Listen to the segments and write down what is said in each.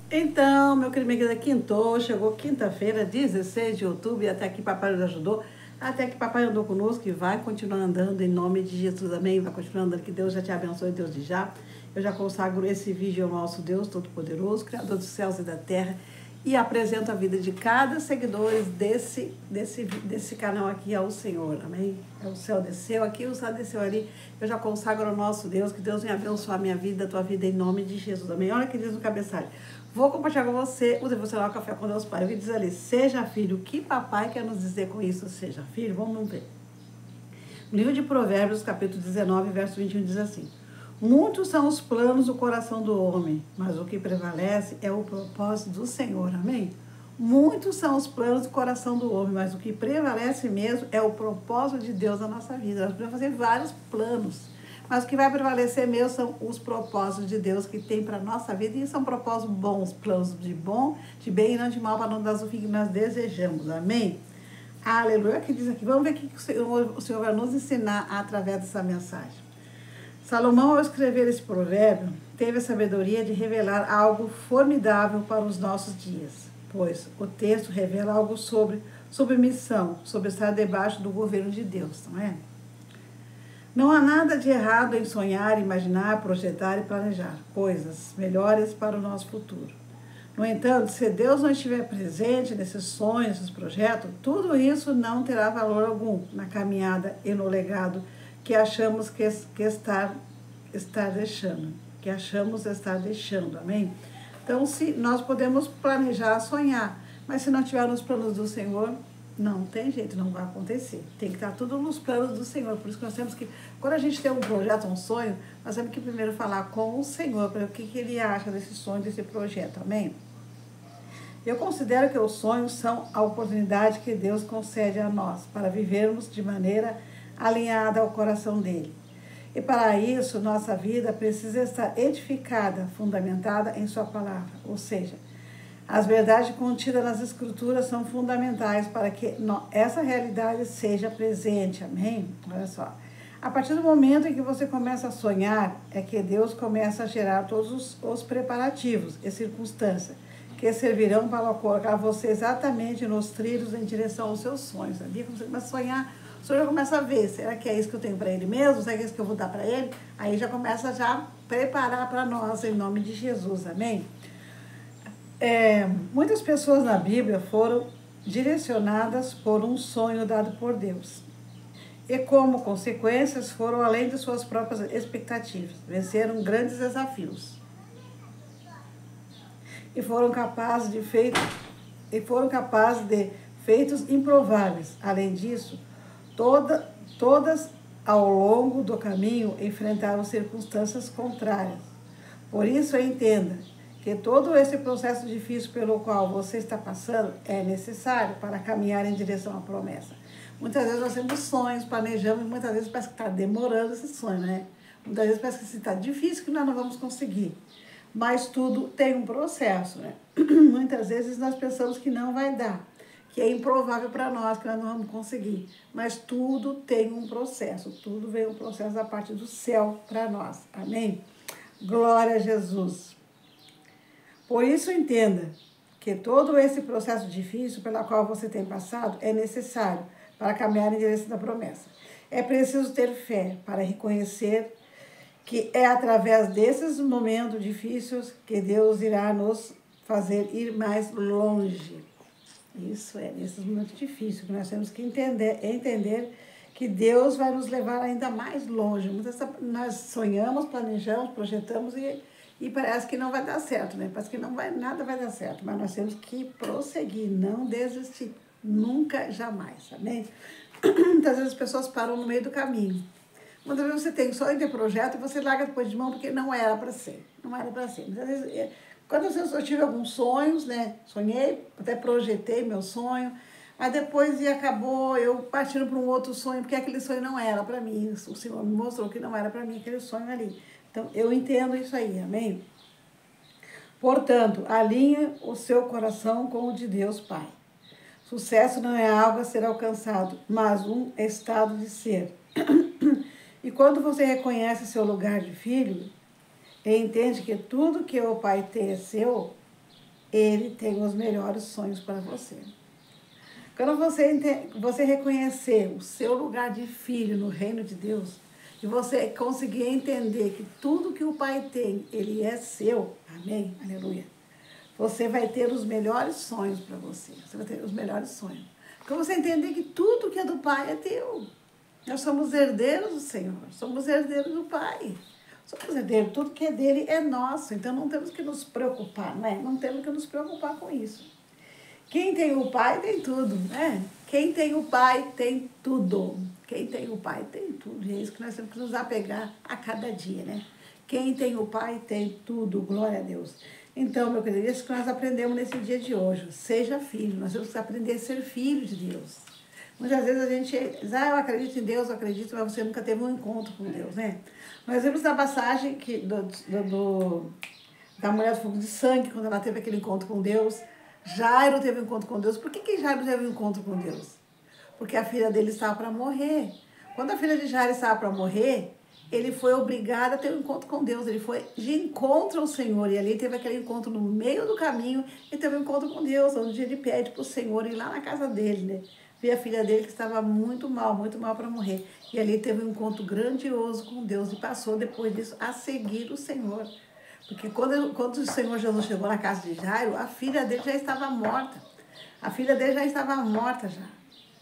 Então, meu querido, minha querida, quintou, chegou quinta-feira, 16 de outubro, e até aqui papai nos ajudou, até que papai andou conosco e vai continuar andando em nome de Jesus, amém? Vai continuar andando, que Deus já te abençoe, Deus de já. Eu já consagro esse vídeo ao nosso Deus Todo-Poderoso, Criador dos céus e da terra, e apresento a vida de cada seguidor desse canal aqui ao Senhor, amém? O céu desceu aqui, o céu desceu ali. Eu já consagro ao nosso Deus, que Deus venha abençoar a minha vida, a tua vida, em nome de Jesus, amém? Olha o que diz no cabeçalho. Vou compartilhar com você o devocional Café com Deus Pai. Ele diz ali, seja filho. O que papai quer nos dizer com isso, seja filho? Vamos ver. No livro de Provérbios, capítulo 19, verso 21, diz assim: muitos são os planos do coração do homem, mas o que prevalece é o propósito do Senhor, amém? Muitos são os planos do coração do homem, mas o que prevalece mesmo é o propósito de Deus na nossa vida. Nós podemos fazer vários planos, mas o que vai prevalecer mesmo são os propósitos de Deus que tem para a nossa vida, e são propósitos bons, planos de bom, de bem e não de mal, para não dar o fim que nós desejamos, amém? Aleluia, que diz aqui, vamos ver o que o Senhor vai nos ensinar através dessa mensagem. Salomão, ao escrever esse provérbio, teve a sabedoria de revelar algo formidável para os nossos dias, pois o texto revela algo sobre submissão, sobre estar debaixo do governo de Deus, não é? Não há nada de errado em sonhar, imaginar, projetar e planejar coisas melhores para o nosso futuro. No entanto, se Deus não estiver presente nesses sonhos, nesses projetos, tudo isso não terá valor algum na caminhada e no legado que achamos estar deixando, amém? Então, se nós podemos planejar, sonhar, mas se não tiver nos planos do Senhor, não tem jeito, não vai acontecer. Tem que estar tudo nos planos do Senhor. Por isso que nós temos que, quando a gente tem um projeto, um sonho, nós temos que primeiro falar com o Senhor, para o que Ele acha desse sonho, desse projeto, amém? Eu considero que os sonhos são a oportunidade que Deus concede a nós para vivermos de maneira alinhada ao coração dele. E para isso, nossa vida precisa estar edificada, fundamentada em sua palavra. Ou seja, as verdades contidas nas Escrituras são fundamentais para que essa realidade seja presente, amém? Olha só. A partir do momento em que você começa a sonhar, é que Deus começa a gerar todos os preparativos e circunstâncias que servirão para colocar você exatamente nos trilhos em direção aos seus sonhos. Ali, quando você começa a sonhar, o senhor já começa a ver, será que é isso que eu tenho para ele mesmo? Será que é isso que eu vou dar para ele? Aí já começa a preparar para nós, em nome de Jesus, amém? Muitas pessoas na Bíblia foram direcionadas por um sonho dado por Deus. E como consequências foram além de suas próprias expectativas, venceram grandes desafios. E foram capazes de feitos improváveis. Além disso, todas ao longo do caminho enfrentaram circunstâncias contrárias. Por isso, entenda que todo esse processo difícil pelo qual você está passando é necessário para caminhar em direção à promessa. Muitas vezes nós temos sonhos, planejamos, e muitas vezes parece que está demorando esse sonho, né? Muitas vezes parece que está difícil, que nós não vamos conseguir. Mas tudo tem um processo, né? Muitas vezes nós pensamos que não vai dar, que é improvável para nós, que nós não vamos conseguir. Mas tudo tem um processo, tudo vem um processo da parte do céu para nós, amém? Glória a Jesus. Por isso, entenda que todo esse processo difícil pelo qual você tem passado é necessário para caminhar em direção da promessa. É preciso ter fé para reconhecer que é através desses momentos difíceis que Deus irá nos fazer ir mais longe. Isso é, nesses momentos difíceis, que nós temos que entender que Deus vai nos levar ainda mais longe. Muitas vezes nós sonhamos, planejamos, projetamos e parece que não vai dar certo, né? Parece que nada vai dar certo, mas nós temos que prosseguir, não desistir, nunca, jamais, amém? Muitas vezes as pessoas param no meio do caminho. Muitas vezes você tem sonho, tem projeto e você larga depois de mão porque não era para ser. Não era para ser. Muitas vezes, quando eu tive alguns sonhos, né? Sonhei, até projetei meu sonho, aí depois acabou eu partindo para um outro sonho, porque aquele sonho não era para mim. O Senhor me mostrou que não era para mim aquele sonho ali. Então, eu entendo isso aí, amém? Portanto, alinhe o seu coração com o de Deus Pai. Sucesso não é algo a ser alcançado, mas um estado de ser. E quando você reconhece seu lugar de filho e entende que tudo que o Pai tem é seu, Ele tem os melhores sonhos para você. Quando você reconhecer o seu lugar de filho no reino de Deus, e você conseguir entender que tudo que o Pai tem, ele é seu, amém? Aleluia. Você vai ter os melhores sonhos para você. Você vai ter os melhores sonhos. Quando você entender que tudo que é do Pai é teu. Nós somos herdeiros do Senhor, somos herdeiros do Pai. Somos herdeiros, tudo que é dele é nosso. Então não temos que nos preocupar, não é? Não temos que nos preocupar com isso. Quem tem o Pai tem tudo, né? Quem tem o Pai tem tudo. Quem tem o Pai tem tudo. E é isso que nós temos que nos apegar a cada dia, né? Quem tem o Pai tem tudo, glória a Deus. Então, meu querido, isso que nós aprendemos nesse dia de hoje. Seja filho, nós temos que aprender a ser filho de Deus. Muitas vezes a gente diz, eu acredito em Deus, eu acredito, mas você nunca teve um encontro com Deus, né? Nós vemos na passagem que, da mulher do fogo de sangue, quando ela teve aquele encontro com Deus. Jairo teve um encontro com Deus. Por que Jairo teve um encontro com Deus? Porque a filha dele estava para morrer. Quando a filha de Jairo estava para morrer, ele foi obrigado a ter um encontro com Deus. Ele foi de encontro ao Senhor. E ali teve aquele encontro no meio do caminho. Ele teve um encontro com Deus, onde ele pede para o Senhor ir lá na casa dele, né? Ver a filha dele que estava muito mal para morrer. E ali teve um encontro grandioso com Deus. E passou depois disso a seguir o Senhor. Porque quando o Senhor Jesus chegou na casa de Jairo, a filha dele já estava morta. A filha dele já estava morta já.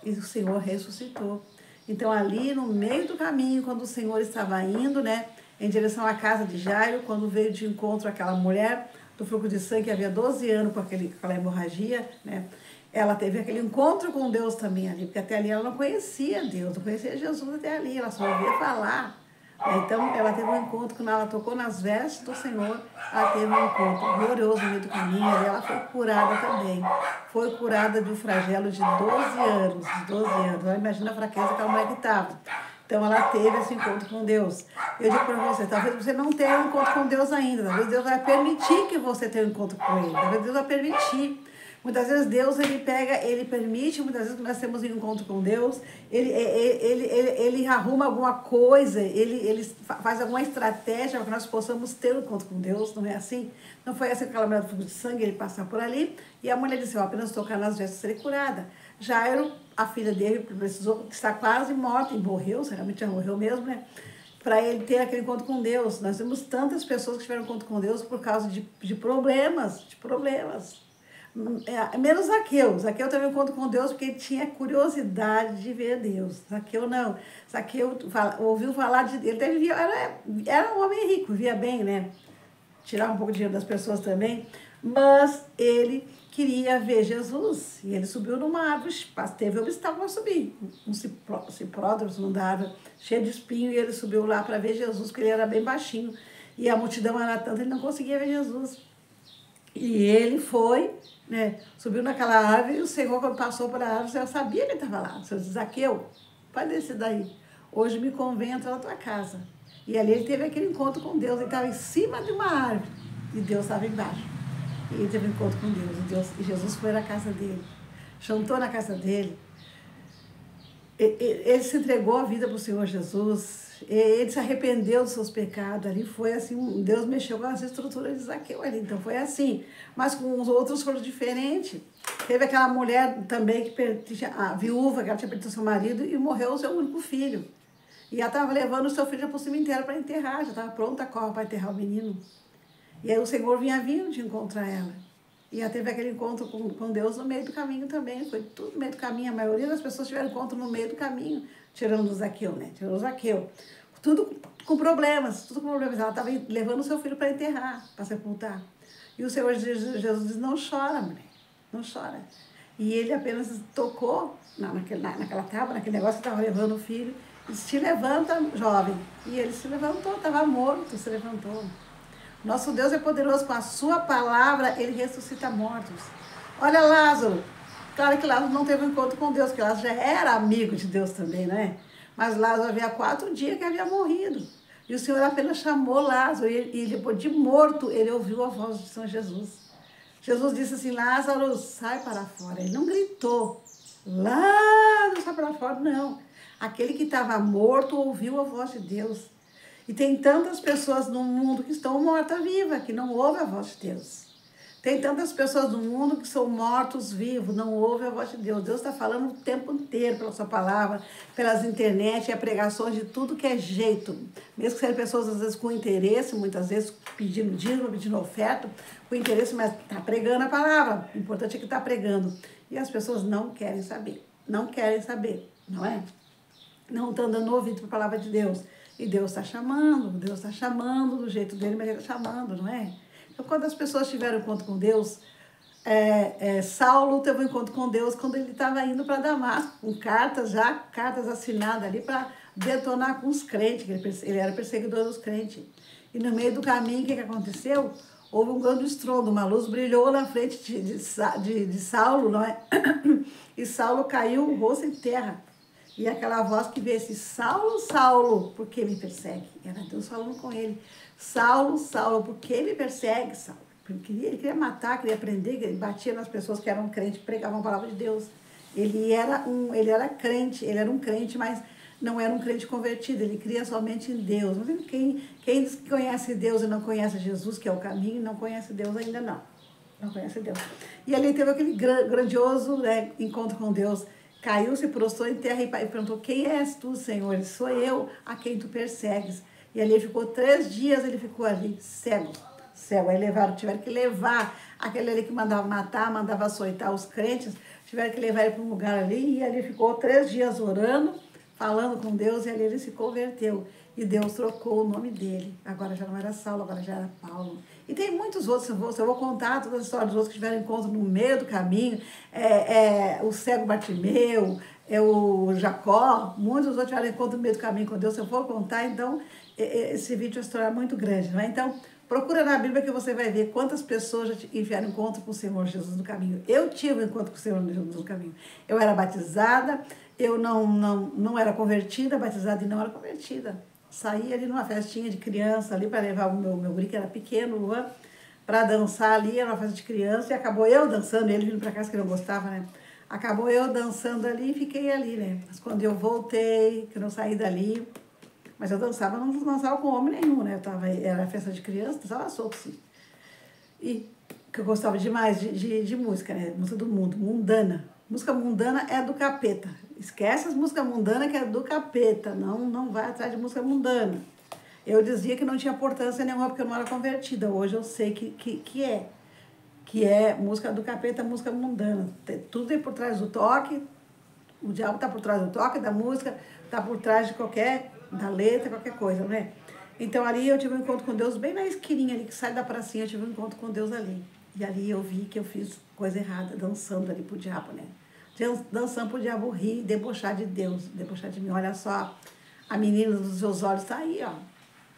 E o Senhor ressuscitou. Então ali no meio do caminho, quando o Senhor estava indo, né, em direção à casa de Jairo, quando veio de encontro aquela mulher do fluxo de sangue que havia 12 anos com aquela hemorragia, né, ela teve aquele encontro com Deus também ali, porque até ali ela não conhecia Deus, não conhecia Jesus até ali, ela só ouvia falar. Então, ela teve um encontro, quando ela tocou nas vestes do Senhor, ela teve um encontro glorioso no meio do caminho, e ela foi curada também. Foi curada de um flagelo de 12 anos, Então, imagina a fraqueza que aquela mulher que estava. Então, ela teve esse encontro com Deus. Eu digo para você, talvez você não tenha um encontro com Deus ainda, talvez Deus vai permitir que você tenha um encontro com Ele, talvez Deus vai permitir. Muitas vezes Deus, ele permite, muitas vezes que nós temos um encontro com Deus, ele arruma alguma coisa, ele faz alguma estratégia para que nós possamos ter um encontro com Deus, não é assim? Não foi assim com aquela mulher do fogo de sangue, ele passar por ali, e a mulher disse, apenas tocar nas vestes serei curada. Jairo, a filha dele, precisou estar quase morta, e morreu, realmente já morreu mesmo, né? Para ele ter aquele encontro com Deus. Nós temos tantas pessoas que tiveram encontro com Deus por causa de problemas, menos Zaqueu. Zaqueu teve um encontro com Deus porque ele tinha curiosidade de ver Deus. Zaqueu não. Zaqueu ouviu falar de Deus. Ele era um homem rico, via bem, né? Tirava um pouco de dinheiro das pessoas também. Mas ele queria ver Jesus. E ele subiu numa árvore, teve obstáculo para subir. Um cipródromo da árvore, cheio de espinho, e ele subiu lá para ver Jesus, porque ele era bem baixinho. E a multidão era tanta, ele não conseguia ver Jesus. E ele foi, né, subiu naquela árvore, e o Senhor, quando passou por a árvore, já sabia que ele estava lá. O Senhor disse, Zaqueu, pode descer daí. Hoje me convém entrar na tua casa. E ali ele teve aquele encontro com Deus. Ele estava em cima de uma árvore e Deus estava embaixo. E ele teve um encontro com Deus. E Jesus foi na casa dele, jantou na casa dele. Ele se entregou a vida para o Senhor Jesus. Ele se arrependeu dos seus pecados. Ali foi assim, Deus mexeu com as estruturas de Zaqueu ali. Então foi assim. Mas com os outros foram diferentes. Teve aquela mulher também, a viúva, que ela tinha perdido seu marido e morreu o seu único filho. E ela estava levando o seu filho para o cemitério para enterrar. Já estava pronta a cova para enterrar o menino. E aí o Senhor vinha vindo de encontrar ela. E ela teve aquele encontro com Deus no meio do caminho também. Foi tudo no meio do caminho. A maioria das pessoas tiveram encontro no meio do caminho, tirando o Zaqueu, né? Tirando o Zaqueu. Tudo com problemas, tudo com problemas. Ela estava levando o seu filho para enterrar, para sepultar. E o Senhor Jesus diz, não chora, mulher, não chora. E ele apenas tocou naquela tábua, naquele negócio que estava levando o filho, e disse, te levanta, jovem. E ele se levantou, estava morto, se levantou. Nosso Deus é poderoso, com a sua palavra ele ressuscita mortos. Olha Lázaro, claro que Lázaro não teve um encontro com Deus, porque Lázaro já era amigo de Deus também, não é? Mas Lázaro havia 4 dias que havia morrido. E o Senhor apenas chamou Lázaro, e depois de morto, ele ouviu a voz de São Jesus. Jesus disse assim, Lázaro, sai para fora. Ele não gritou, Lázaro, sai para fora, não. Aquele que estava morto ouviu a voz de Deus. E tem tantas pessoas no mundo que estão mortas-vivas, que não ouvem a voz de Deus. Tem tantas pessoas no mundo que são mortos-vivos, não ouvem a voz de Deus. Deus está falando o tempo inteiro pela sua palavra, pelas internet, e pregações de tudo que é jeito. Mesmo que sejam pessoas, às vezes, com interesse, muitas vezes pedindo dízimo, pedindo oferta, com interesse, mas está pregando a palavra. O importante é que está pregando. E as pessoas não querem saber. Não querem saber, não é? Não estão dando ouvido para a palavra de Deus. E Deus está chamando do jeito dele, mas ele está chamando, não é? Então, quando as pessoas tiveram encontro com Deus, Saulo teve um encontro com Deus quando ele estava indo para Damasco, com cartas assinadas ali para detonar com os crentes, que ele era perseguidor dos crentes. E no meio do caminho, o que aconteceu? Houve um grande estrondo, uma luz brilhou na frente de Saulo, não é? E Saulo caiu o rosto em terra. E aquela voz que veio assim, Saulo, Saulo, por que me persegue? Era Deus falando com ele. Saulo, Saulo, por que me persegue, Saulo? Porque ele queria matar, queria prender, ele batia nas pessoas que eram crentes, pregavam a palavra de Deus. Ele era um crente, mas não era um crente convertido, ele cria somente em Deus. Mas quem diz que conhece Deus e não conhece Jesus, que é o caminho, não conhece Deus ainda não. Não conhece Deus. E ali teve aquele grandioso encontro com Deus. Caiu, se prostrou em terra e perguntou, quem és tu, Senhor? Sou eu a quem tu persegues. E ali ficou 3 dias, ele ficou ali, cego. Aí tiveram que levar aquele ali que mandava matar, mandava açoitar os crentes, tiveram que levar ele para um lugar ali, e ali ficou 3 dias orando, falando com Deus, e ali ele se converteu. E Deus trocou o nome dele. Agora já não era Saulo, agora já era Paulo. E tem muitos outros, eu vou contar todas as histórias dos outros que tiveram encontro no meio do caminho. O cego Bartimeu, o Jacó, muitos outros tiveram encontro no meio do caminho com Deus. Se eu for contar, então, esse vídeo vai se tornar muito grande, não é? Então, procura na Bíblia que você vai ver quantas pessoas já tiveram encontro com o Senhor Jesus no caminho. Eu tive um encontro com o Senhor Jesus no caminho. Eu era batizada, eu não era convertida, batizada e não era convertida. Saí ali numa festinha de criança ali para levar o meu guri, que era pequeno, Luan, para dançar ali, era uma festa de criança, e acabou eu dançando, ele vindo para casa que não gostava, né? Acabou eu dançando ali e fiquei ali, né? Mas quando eu voltei, que eu não saí dali, mas eu dançava, não dançava com homem nenhum, né? Era festa de criança, dançava solto, sim. E que eu gostava demais de música, né? Música do mundo, mundana. Música mundana é do capeta. Esquece as músicas mundanas que é do capeta. Não vai atrás de música mundana. Eu dizia que não tinha importância nenhuma porque eu não era convertida. Hoje eu sei que é. Que é música do capeta, música mundana. Tudo é por trás do toque. O diabo está por trás do toque, da música, está por trás da letra, qualquer coisa, né? Então ali eu tive um encontro com Deus bem na esquininha ali, que sai da pracinha, eu tive um encontro com Deus ali. E ali eu vi que eu fiz coisa errada, dançando ali pro diabo, né? Dançando pro diabo rir, debochar de Deus, debochar de mim. Olha só, a menina dos seus olhos tá aí, ó,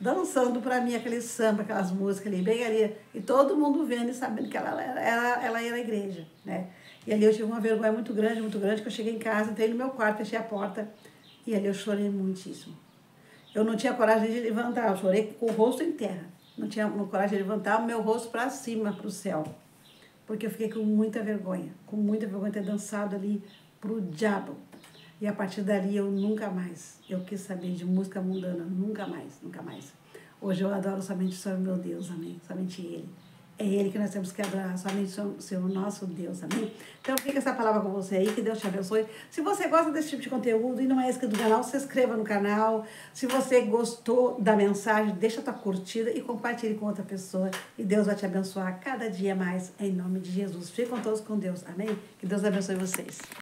dançando pra mim aquele samba, aquelas músicas ali, bem ali. E todo mundo vendo e sabendo que ela ia na igreja, né? E ali eu tive uma vergonha muito grande, que eu cheguei em casa, entrei no meu quarto, fechei a porta, e ali eu chorei muitíssimo. Eu não tinha coragem de levantar, eu chorei com o rosto em terra. Não tinha coragem de levantar o meu rosto para cima, para o céu. Porque eu fiquei com muita vergonha de ter dançado ali pro diabo. E a partir dali eu nunca mais, eu quis saber de música mundana, nunca mais, nunca mais. Hoje eu adoro somente o Senhor meu Deus, amém? Somente Ele. É Ele que nós temos que adorar, somente o Senhor nosso Deus, amém? Então fica essa palavra com você aí, que Deus te abençoe. Se você gosta desse tipo de conteúdo e não é inscrito no canal, se inscreva no canal. Se você gostou da mensagem, deixa a tua curtida e compartilhe com outra pessoa. E Deus vai te abençoar cada dia mais, em nome de Jesus. Fiquem todos com Deus, amém? Que Deus abençoe vocês.